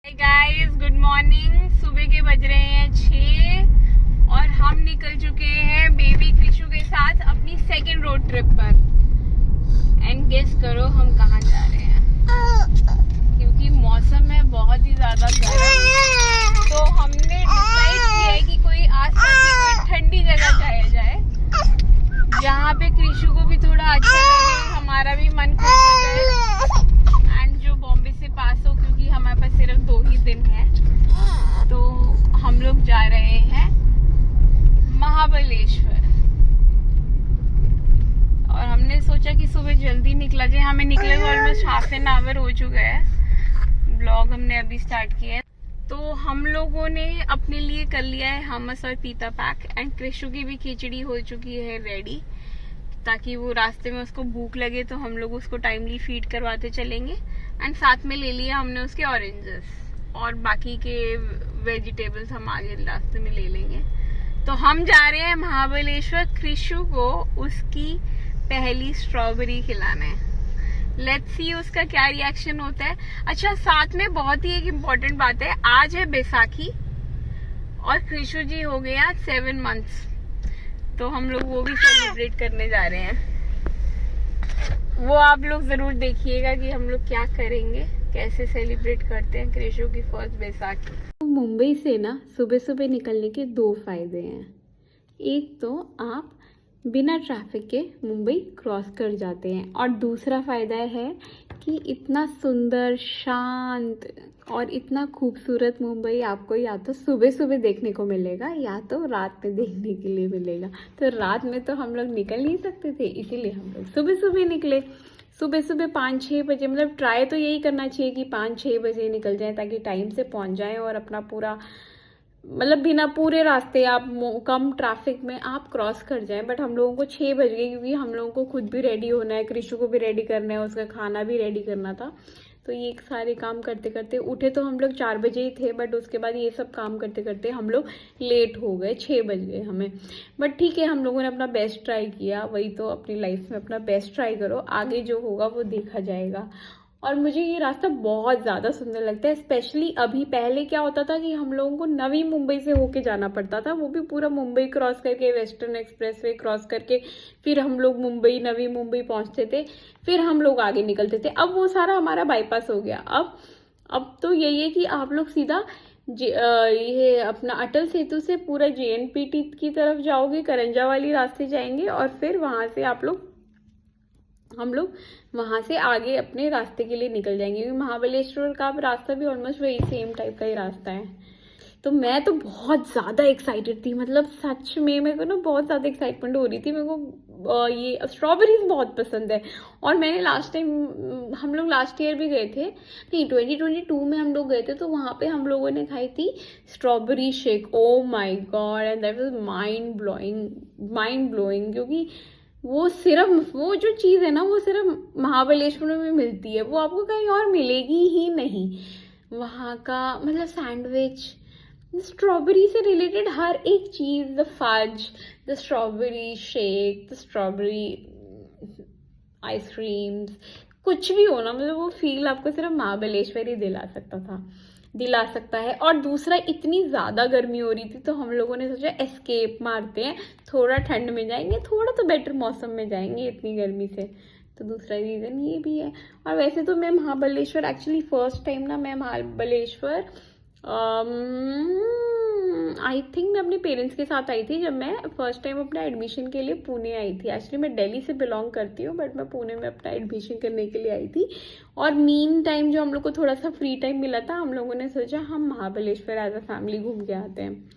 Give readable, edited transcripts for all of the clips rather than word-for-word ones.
Hi guys, good morning. सुबह के बज रहे हैं 6 और हम निकल चुके हैं बेबी क्रिशु के साथ अपनी सेकंड रोड ट्रिप पर। एंड गेस करो हम कहाँ जा रहे हैं, क्योंकि मौसम है बहुत ही ज्यादा गर्म, तो हमने डिसाइड किया है कि कोई आसपास की कोई ठंडी जगह जाया जाए जहाँ पे क्रिशु को भी थोड़ा अच्छा लगे, हमारा भी मन खुश हो जाए एंड जो बॉम्बे से पास हो, क्योंकि हमारे पास सिर्फ 2 ही दिन है। तो हम लोग जा रहे हैं महाबलेश्वर और हमने सोचा कि सुबह जल्दी निकला जाए। हमें निकले हुए ऑलमोस्ट हाफ एन आवर हो चुका है। ब्लॉग हमने अभी स्टार्ट किया है। तो हम लोगों ने अपने लिए कर लिया है हमस और पीता पैक एंड क्रिशु की भी खिचड़ी हो चुकी है रेडी, ताकि वो रास्ते में उसको भूख लगे तो हम लोग उसको टाइमली फीड करवाते चलेंगे। एंड साथ में ले लिया हमने उसके ऑरेंजेस और बाकी के वेजिटेबल्स हम आगे रास्ते में ले लेंगे। तो हम जा रहे हैं महाबलेश्वर। क्रिशु को उसकी पहली स्ट्रॉबेरी खिलाना है। लेट्स सी उसका क्या रिएक्शन होता है। अच्छा, साथ में बहुत ही एक इम्पोर्टेंट बात है, आज है बैसाखी और क्रिशु जी हो गया 7 मंथ्स, तो हम लोग वो भी सेलिब्रेट करने जा रहे हैं। वो आप लोग जरूर देखिएगा कि हम लोग क्या करेंगे, कैसे सेलिब्रेट करते हैं क्रिशु की फर्स्ट बैसाखी। मुंबई से ना सुबह सुबह निकलने के 2 फायदे हैं। एक तो आप बिना ट्रैफिक के मुंबई क्रॉस कर जाते हैं और दूसरा फायदा है कि इतना सुंदर, शांत और इतना खूबसूरत मुंबई आपको या तो सुबह सुबह देखने को मिलेगा या तो रात में देखने के लिए मिलेगा। तो रात में तो हम लोग निकल नहीं सकते थे, इसीलिए हम लोग सुबह सुबह निकले। सुबह सुबह 5-6 बजे, मतलब ट्राई तो यही करना चाहिए कि 5-6 बजे निकल जाएं ताकि टाइम से पहुंच जाएं और अपना पूरा, मतलब बिना पूरे रास्ते आप कम ट्रैफिक में आप क्रॉस कर जाएं। बट हम लोगों को 6 बज गए, क्योंकि हम लोगों को खुद भी रेडी होना है, क्रिशु को भी रेडी करना है, उसका खाना भी रेडी करना था। तो ये सारे काम करते करते उठे तो हम लोग 4 बजे ही थे, बट उसके बाद ये सब काम करते करते हम लोग लेट हो गए, 6 बज गए हमें। बट ठीक है, हम लोगों ने अपना बेस्ट ट्राई किया। वही तो अपनी लाइफ में अपना बेस्ट ट्राई करो, आगे जो होगा वो देखा जाएगा। और मुझे ये रास्ता बहुत ज़्यादा सुंदर लगता है, स्पेशली अभी। पहले क्या होता था कि हम लोगों को नवी मुंबई से होके जाना पड़ता था, वो भी पूरा मुंबई क्रॉस करके, वेस्टर्न एक्सप्रेसवे क्रॉस करके, फिर हम लोग मुंबई, नवी मुंबई पहुंचते थे, फिर हम लोग आगे निकलते थे। अब वो सारा हमारा बाईपास हो गया। अब तो यही है कि आप लोग सीधा ये अपना अटल सेतु से पूरा JNPT की तरफ जाओगे, करंजा वाली रास्ते जाएंगे और फिर वहां से हम लोग वहां से आगे अपने रास्ते के लिए निकल जाएंगे, क्योंकि महाबलेश्वर का रास्ता भी ऑलमोस्ट वही सेम टाइप का ही रास्ता है। तो मैं तो बहुत ज़्यादा एक्साइटेड थी, मतलब सच में मेरे को ना बहुत ज़्यादा एक्साइटमेंट हो रही थी। मेरे को ये स्ट्रॉबेरीज बहुत पसंद है और मैंने हम लोग लास्ट ईयर भी गए थे, नहीं 2022 में हम लोग गए थे, तो वहाँ पे हम लोगों ने खाई थी strawberry shake. Oh my god, and that was mind blowing, क्योंकि वो जो चीज़ है ना, वो सिर्फ महाबलेश्वर में मिलती है, वो आपको कहीं और मिलेगी ही नहीं। वहाँ का मतलब सैंडविच, स्ट्रॉबेरी से रिलेटेड हर एक चीज़, the fudge, the strawberry shake, the strawberry ice creams, कुछ भी हो ना, मतलब वो फील आपको सिर्फ महाबलेश्वर ही दिला सकता है। और दूसरा, इतनी ज़्यादा गर्मी हो रही थी तो हम लोगों ने सोचा एस्केप मारते हैं, थोड़ा ठंड में जाएंगे, थोड़ा तो बेटर मौसम में जाएंगे इतनी गर्मी से। तो दूसरा रीज़न ये भी है। और वैसे तो मैं महाबलेश्वर एक्चुअली फर्स्ट टाइम ना, मैं महाबलेश्वर आई थिंक मैं अपने पेरेंट्स के साथ आई थी जब मैं फर्स्ट टाइम अपना एडमिशन के लिए पुणे आई थी। एक्चुअली मैं दिल्ली से बिलोंग करती हूँ, बट मैं पुणे में अपना एडमिशन करने के लिए आई थी। और मीन टाइम जो हम लोग को थोड़ा सा फ्री टाइम मिला था, हम लोगों ने सोचा हम महाबलेश्वर एज अ फैमिली घूम के आते हैं।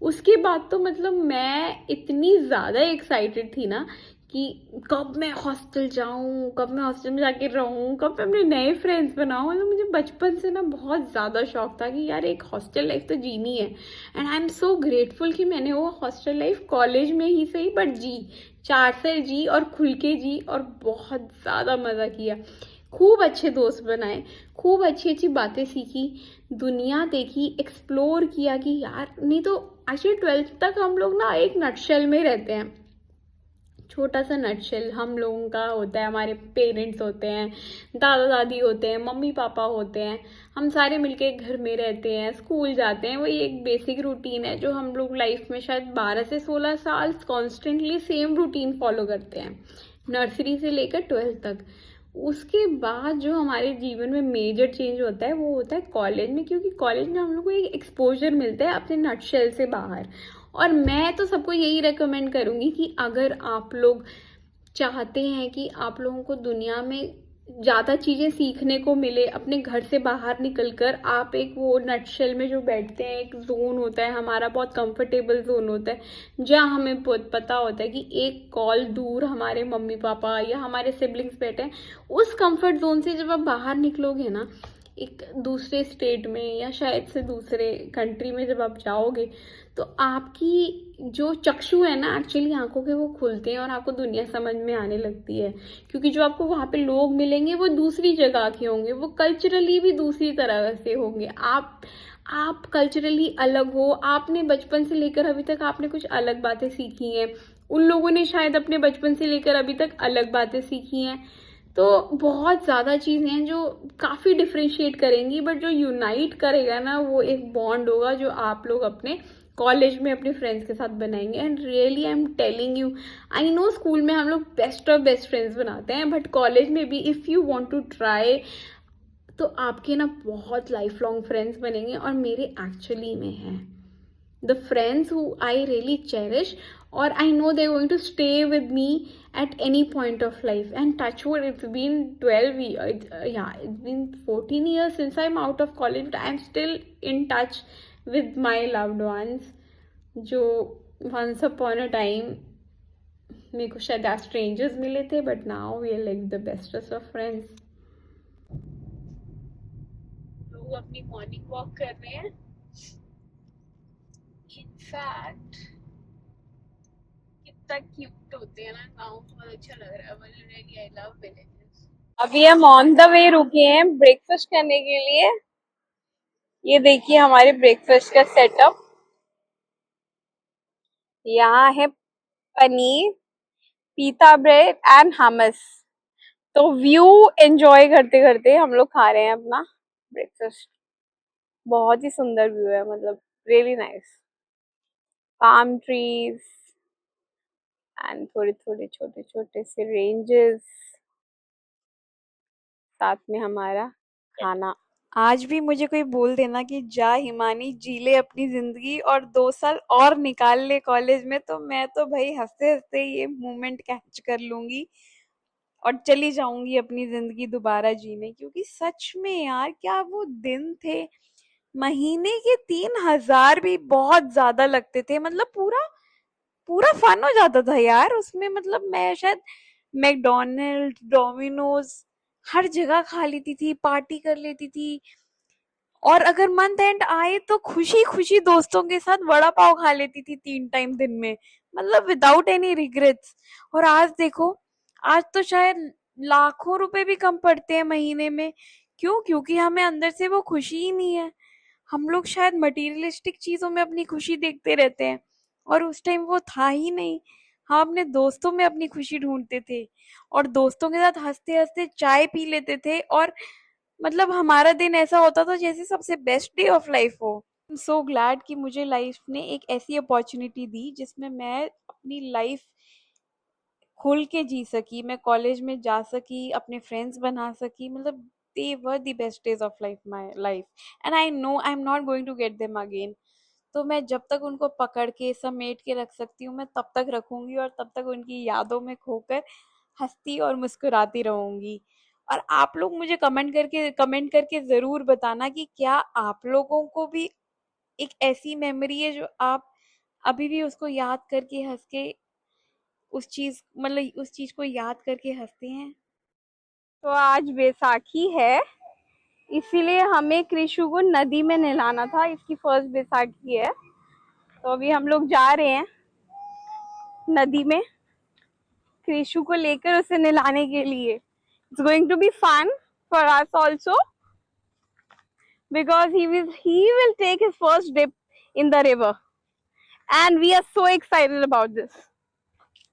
उसके बाद तो मतलब मैं इतनी ज़्यादा एक्साइटेड थी ना कि कब मैं हॉस्टल जाऊं, कब मैं हॉस्टल में जाके रहूं, कब मैं अपने नए फ्रेंड्स बनाऊं। मतलब मुझे बचपन से ना बहुत ज़्यादा शौक था कि यार एक हॉस्टल लाइफ तो जीनी है। And I am so grateful कि मैंने वो हॉस्टल लाइफ कॉलेज में ही सही बट 4 साल जी और खुल के जी, और बहुत ज़्यादा मज़ा किया। खूब अच्छे दोस्त बनाए, खूब अच्छी अच्छी बातें सीखी, दुनिया देखी, एक्सप्लोर किया कि यार, नहीं तो एक्चुअली 12th तक हम लोग ना एक नटशेल में रहते हैं छोटा सा नटशेल हम लोगों का होता है। हमारे पेरेंट्स होते हैं, दादा दादी होते हैं, मम्मी पापा होते हैं, हम सारे मिलके एक घर में रहते हैं, स्कूल जाते हैं। वही एक बेसिक रूटीन है जो हम लोग लाइफ में शायद 12 से 16 साल कॉन्स्टेंटली सेम रूटीन फॉलो करते हैं, नर्सरी से लेकर 12th तक। उसके बाद जो हमारे जीवन में मेजर चेंज होता है वो होता है कॉलेज में, क्योंकि कॉलेज में हम लोग को एक एक्सपोजर मिलता है अपने नटशेल से बाहर। और मैं तो सबको यही रेकमेंड करूँगी कि अगर आप लोग चाहते हैं कि आप लोगों को दुनिया में ज़्यादा चीज़ें सीखने को मिले, अपने घर से बाहर निकलकर आप एक वो नटशेल में जो बैठते हैं, एक जोन होता है हमारा, बहुत कंफर्टेबल जोन होता है, जहाँ हमें बहुत पता होता है कि एक कॉल दूर हमारे मम्मी पापा या हमारे सिबलिंग्स बैठे हैं। उस कंफर्ट जोन से जब आप बाहर निकलोगे ना, एक दूसरे स्टेट में या शायद से दूसरे कंट्री में जब आप जाओगे, तो आपकी जो चक्षु है ना, एक्चुअली आंखों के, वो खुलते हैं और आपको दुनिया समझ में आने लगती है। क्योंकि जो आपको वहाँ पे लोग मिलेंगे वो दूसरी जगह के होंगे, वो कल्चरली भी दूसरी तरह से होंगे। आप कल्चरली अलग हो, आपने बचपन से लेकर अभी तक आपने कुछ अलग बातें सीखी हैं, उन लोगों ने शायद अपने बचपन से लेकर अभी तक अलग बातें सीखी हैं। तो बहुत ज़्यादा चीज़ें हैं जो काफ़ी डिफ्रेंशिएट करेंगी, बट जो यूनाइट करेगा ना वो एक बॉन्ड होगा जो आप लोग अपने कॉलेज में अपने फ्रेंड्स के साथ बनाएंगे। And really I am telling you, I know school में हम लोग बेस्ट ऑफ बेस्ट फ्रेंड्स बनाते हैं, बट कॉलेज में भी if you want to try तो आपके ना बहुत लाइफ लॉन्ग फ्रेंड्स बनेंगे। और मेरे एक्चुअली में हैं the friends who I really cherish, or I know they're going to stay with me at any point of life. And touch wood, it's been 12 years, it's been 14 years since I'm out of college, but I'm still in touch with my loved ones जो once upon a time मेरे को शायद as strangers मिले थे, but now we are like the bestest of friends. लोग अपनी morning walk कर रहे हैं। इनफैक्ट कितना क्यूट होते हैं ना गाँव, बहुत अच्छा लग रहा है। Really I love villages. अभी हम ऑन द वे रुके हैं ब्रेकफास्ट करने के लिए। ये देखिए हमारे ब्रेकफास्ट का सेटअप। यहाँ है पनीर, पीता ब्रेड एंड हमस। तो व्यू एंजॉय करते करते हम लोग खा रहे हैं अपना ब्रेकफास्ट। बहुत ही सुंदर व्यू है, मतलब really nice. Palm trees and थोड़े थोड़े छोटे छोटे से रेंजेस, साथ में हमारा खाना। आज भी मुझे कोई बोल देना कि जा हिमानी जी ले अपनी जिंदगी और 2 साल और निकाल ले कॉलेज में, तो मैं तो भाई हंसते हंसते ये मोमेंट कैच कर लूंगी और चली जाऊंगी अपनी जिंदगी दोबारा जीने। क्योंकि सच में यार क्या वो दिन थे। महीने के 3,000 भी बहुत ज्यादा लगते थे, मतलब पूरा पूरा फन हो जाता था यार उसमें। मतलब मैं शायद मैकडोनल्ड, डोमिनोज हर जगह खा लेती थी, पार्टी कर लेती थी। और अगर मंथ एंड आए तो खुशी खुशी दोस्तों के साथ वड़ा पाव खा लेती थी 3 टाइम दिन में, मतलब विदाउट एनी रिग्रेट्स। और आज देखो, आज तो शायद लाखों रुपए भी कम पड़ते हैं महीने में। क्यों? क्योंकि हमें अंदर से वो खुशी ही नहीं है। हम लोग शायद मटीरियलिस्टिक चीजों में अपनी खुशी देखते रहते हैं, और उस टाइम वो था ही नहीं। हम अपने दोस्तों में अपनी खुशी ढूंढते थे और दोस्तों के साथ हंसते हंसते चाय पी लेते थे। और मतलब हमारा दिन ऐसा होता था जैसे सबसे बेस्ट डे ऑफ लाइफ हो। आई एम सो ग्लैड कि मुझे लाइफ ने एक ऐसी अपॉर्चुनिटी दी जिसमें मैं अपनी लाइफ खुल के जी सकी, मैं कॉलेज में जा सकी, अपने फ्रेंड्स बना सकी। मतलब they were the best days of life my life, and I know I am not going to get them again. तो मैं जब तक उनको पकड़ के समेट के रख सकती हूँ मैं तब तक रखूंगी, और तब तक उनकी यादों में खोकर हंसती और मुस्कुराती रहूंगी। और आप लोग मुझे कमेंट करके जरूर बताना कि क्या आप लोगों को भी एक ऐसी मेमोरी है जो आप अभी भी उसको याद करके हंस के उस चीज को याद करके हंसते हैं। तो आज बैसाखी है, इसीलिए हमें कृषु को नदी में नहलाना था, इसकी फर्स्ट बैसाखी है। तो अभी हम लोग जा रहे हैं नदी में कृषु को लेकर उसे नहलाने के लिए। It's going to be fun for us also because he will take his first dip in the river and we are so excited about this.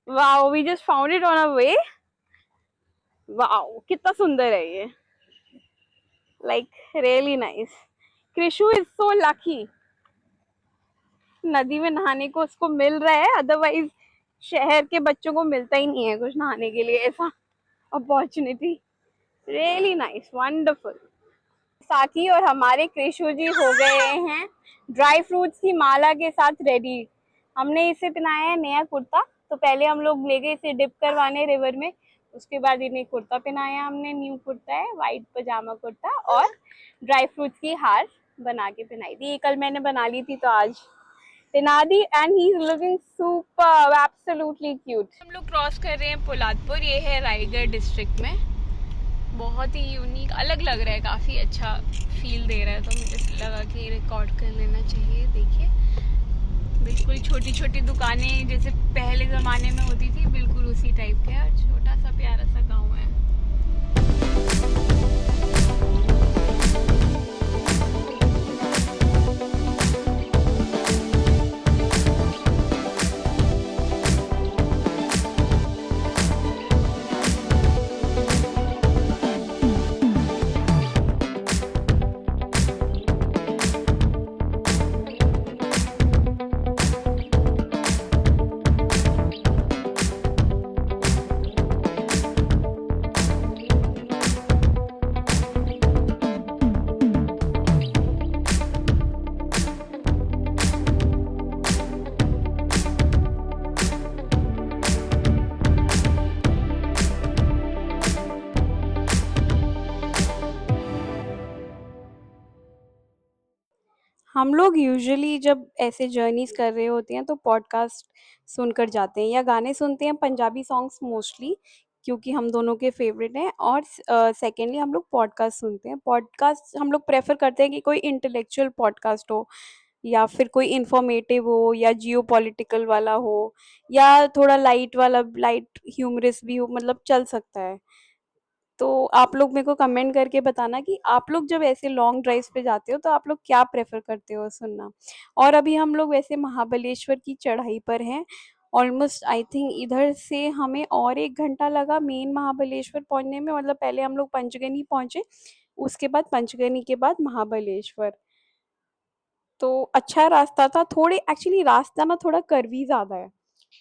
Wow, we just found it on a way. Wow, कितना सुंदर है ये, like really nice. Krishu is so lucky, नदी में नहाने को उसको मिल रहा है, अदरवाइज शहर के बच्चों को मिलता ही नहीं है कुछ नहाने के लिए ऐसा अपॉर्चुनिटी। Really nice, wonderful. साकी और हमारे कृषु जी हो गए हैं ड्राई फ्रूट्स की माला के साथ रेडी। हमने इसे पहनाया है नया कुर्ता, तो पहले हम लोग ले गए इसे डिप करवाने रिवर में, उसके बाद इन्हें कुर्ता पहनाया हमने, न्यू कुर्ता है, वाइट पजामा कुर्ता, और ड्राई फ्रूट्स की हार बना के पहनाई थी। कल मैंने बना ली थी तो आज पहना दी, and he is looking super, absolutely cute. हम लोग क्रॉस कर रहे हैं पोलादपुर, ये है रायगढ़ डिस्ट्रिक्ट में। बहुत ही यूनिक, अलग लग रहा है, काफ़ी अच्छा फील दे रहा है, तो मुझे लगा कि रिकॉर्ड कर लेना चाहिए। देखिए बिल्कुल छोटी छोटी दुकानें जैसे पहले ज़माने में होती थी, बिल्कुल उसी टाइप के, और छोटा सा प्यारा सा गांव है। हम लोग यूजुअली जब ऐसे जर्नीज कर रहे होते हैं तो पॉडकास्ट सुनकर जाते हैं या गाने सुनते हैं, पंजाबी सॉन्ग्स मोस्टली, क्योंकि हम दोनों के फेवरेट हैं। और सेकेंडली हम लोग पॉडकास्ट सुनते हैं। पॉडकास्ट हम लोग प्रेफर करते हैं कि कोई इंटेलेक्चुअल पॉडकास्ट हो, या फिर कोई इंफॉर्मेटिव हो, या जियो पॉलिटिकल वाला हो, या थोड़ा लाइट वाला, लाइट ह्यूमरस भी हो, मतलब चल सकता है। तो आप लोग मेरे को कमेंट करके बताना कि आप लोग जब ऐसे लॉन्ग ड्राइव्स पे जाते हो तो आप लोग क्या प्रेफर करते हो सुनना। और अभी हम लोग वैसे महाबलेश्वर की चढ़ाई पर हैं। ऑलमोस्ट आई थिंक इधर से हमें और 1 घंटा लगा मेन महाबलेश्वर पहुंचने में। मतलब पहले हम लोग पंचगनी पहुंचे, उसके बाद पंचगनी के बाद महाबलेश्वर। तो अच्छा रास्ता था। थोड़े एक्चुअली रास्ता ना थोड़ा कर्वी ज़्यादा है,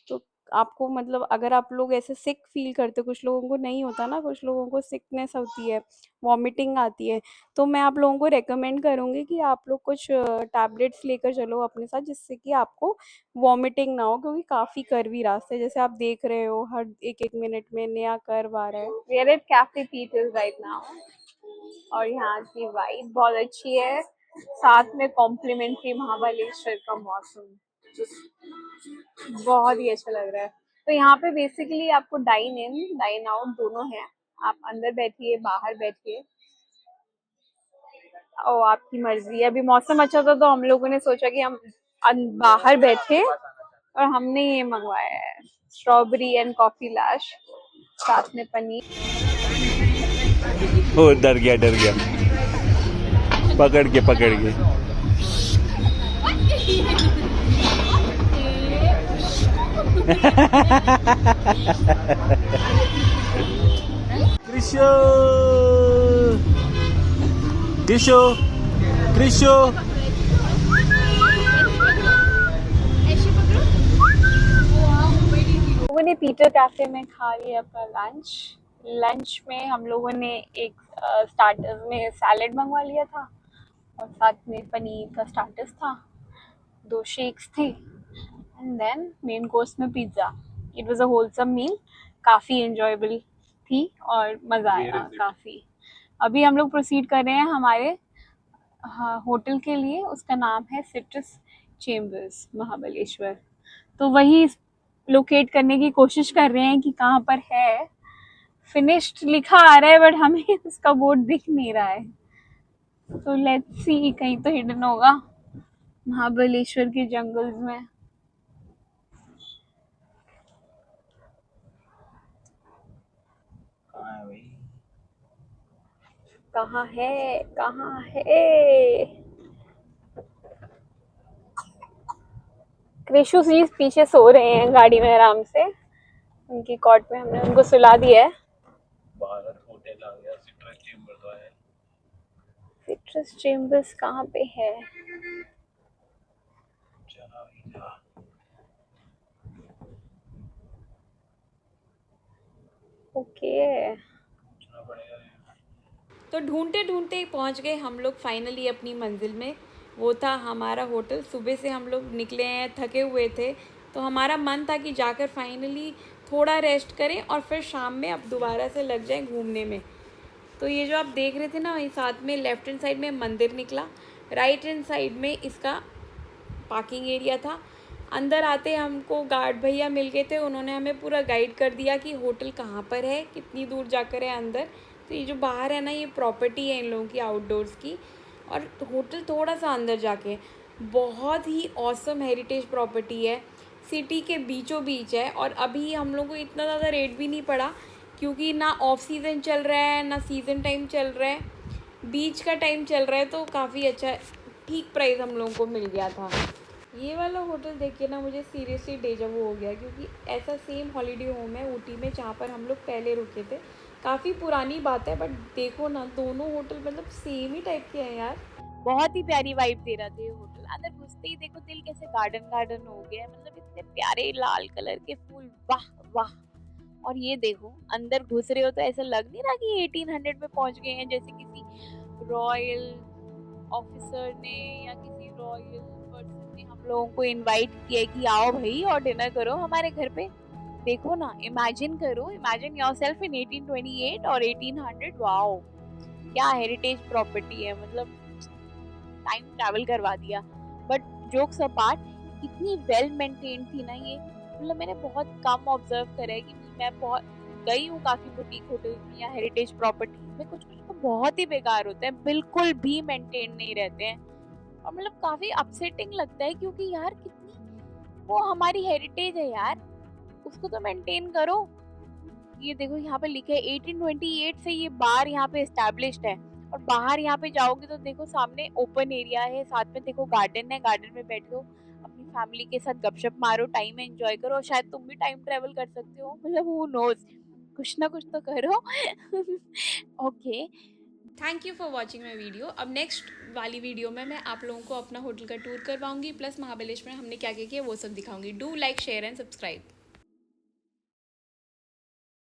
तो आपको मतलब अगर आप लोग ऐसे सिक फील करते हो, कुछ लोगों को नहीं होता ना, कुछ लोगों को सिकनेस होती है, वॉमिटिंग आती है, तो मैं आप लोगों को रेकमेंड करूँगी कि आप लोग कुछ टैबलेट्स लेकर चलो अपने साथ, जिससे कि आपको वॉमिटिंग ना हो, क्योंकि काफ़ी कर्वी रास्ते जैसे आप देख रहे हो, हर एक एक मिनट में नया कर्व आ रहा है। We are at cafe Peter's right now, और यहाँ की वाइब बहुत अच्छी है, साथ में कॉम्प्लीमेंट्री महाबलेश्वर का मौसम बहुत ही अच्छा लग रहा है। तो यहाँ पे बेसिकली आपको डाइन इन डाइन आउट दोनों है, आप अंदर बैठिए बाहर बैठिए, और आपकी मर्जी। अभी मौसम अच्छा था तो हम लोगों ने सोचा कि हम बाहर बैठे, और हमने ये मंगवाया है स्ट्रॉबेरी एंड कॉफी लैश, साथ में पनीर। ओ डर गया पकड़ के कृष्यो कृष्यो कृष्यो लोगों ने पीटर कैफे में खा लिया अपना लंच। लंच में हम लोगों ने एक स्टार्टर्स में सैलेड मंगवा लिया था, और साथ में पनीर का स्टार्टर्स था, 2 शेक्स थे, एंड देन मेन कोर्स में pizza. It was a wholesome meal, काफ़ी एंजॉयबल थी और मज़ा आया काफ़ी। अभी हम लोग प्रोसीड कर रहे हैं हमारे होटल के लिए, उसका नाम है सिट्रस चेम्बर्स महाबलेश्वर। तो वही लोकेट करने की कोशिश कर रहे हैं कि कहाँ पर है। फिनिश्ड लिखा आ रहा है बट हमें उसका बोर्ड दिख नहीं रहा है, तो लेट्स सी, कहीं तो हिडन होगा महाबलेश्वर के जंगल्स में। कहाँ है कहाँ है? कृषु जी पीछे सो रहे हैं गाड़ी में आराम से, उनकी कॉट में हमने उनको सुला दिया है। भारत होटल आ गया, सिट्रस चेंबर तो है। सिट्रस चेम्बर्स कहाँ पे है? ओके, तो ढूंढते ढूंढते पहुंच गए हम लोग फाइनली अपनी मंजिल में। वो था हमारा होटल। सुबह से हम लोग निकले हैं, थके हुए थे, तो हमारा मन था कि जाकर फाइनली थोड़ा रेस्ट करें और फिर शाम में अब दोबारा से लग जाएं घूमने में। तो ये जो आप देख रहे थे ना, वहीं साथ में लेफ्ट हैंड साइड में मंदिर निकला, राइट हैंड साइड में इसका पार्किंग एरिया था। अंदर आते हमको गार्ड भैया मिल गए थे, उन्होंने हमें पूरा गाइड कर दिया कि होटल कहाँ पर है, कितनी दूर जाकर है अंदर। तो ये जो बाहर है ना, ये प्रॉपर्टी है इन लोगों की आउटडोर्स की, और होटल थोड़ा सा अंदर जाके। बहुत ही ऑसम हेरिटेज प्रॉपर्टी है, सिटी के बीचों बीच है। और अभी हम लोग को इतना ज़्यादा रेट भी नहीं पड़ा, क्योंकि ना ऑफ सीज़न चल रहा है ना सीज़न टाइम चल रहा है, बीच का टाइम चल रहा है, तो काफ़ी अच्छा ठीक प्राइस हम लोगों को मिल गया था। ये वाला होटल देख के ना मुझे सीरियसली डेजा वू हो गया, क्योंकि ऐसा सेम हॉलीडे होम है ऊटी में जहाँ पर हम लोग पहले रुके थे। काफ़ी पुरानी बात है, बट देखो ना, दोनों होटल मतलब सेम ही टाइप के हैं यार। बहुत ही प्यारी वाइब दे रहा था ये होटल। अंदर घुसते ही देखो दिल कैसे गार्डन गार्डन हो गया है, मतलब इतने प्यारे लाल कलर के फूल, वाह वाह। और ये देखो अंदर घुस रहे हो तो ऐसा लग नहीं रहा कि 1800 में पहुंच गए हैं, जैसे किसी रॉयल ऑफिसर ने या किसी रॉयल पर्सन ने हम लोगों को इनवाइट किया कि आओ भाई और डिनर करो हमारे घर पे। देखो ना, इमेजिन करो, इमेजिन योरसेल्फ इन 1828 और 1800। वाओ, क्या हेरिटेज प्रॉपर्टी है, मतलब टाइम ट्रैवल करवा दिया। बट जोक्स अपार्ट, इतनी वेल मेंटेन थी ना ये, मतलब मैंने बहुत कम ऑब्जर्व करा है कि मैं बहुत गई हूँ काफ़ी बुटीक होटल में या हेरिटेज प्रॉपर्टीज में, कुछ कुछ तो बहुत ही बेकार होते हैं, बिल्कुल भी मेंटेन नहीं रहते हैं। और मतलब काफ़ी अपसेटिंग लगता है, क्योंकि यार कितनी वो हमारी हेरिटेज है यार, उसको तो मेंटेन करो। ये देखो यहाँ पे लिखा है 1828 से ये बार यहाँ पे एस्टैब्लिश्ड है। और बाहर यहाँ पे जाओगे तो देखो सामने ओपन एरिया है, साथ में देखो गार्डन है, गार्डन में बैठो अपनी फैमिली के साथ गपशप मारो, टाइम एंजॉय करो, और शायद तुम भी टाइम ट्रेवल कर सकते हो, मतलब हु नोज, कुछ ना कुछ तो करो। Okay, thank you for watching my video. अब नेक्स्ट वाली वीडियो में मैं आप लोगों को अपना होटल का टूर करवाऊंगी, प्लस महाबलेश्वर में हमने क्या क्या किया वो सब दिखाऊंगी। Do like, share and subscribe.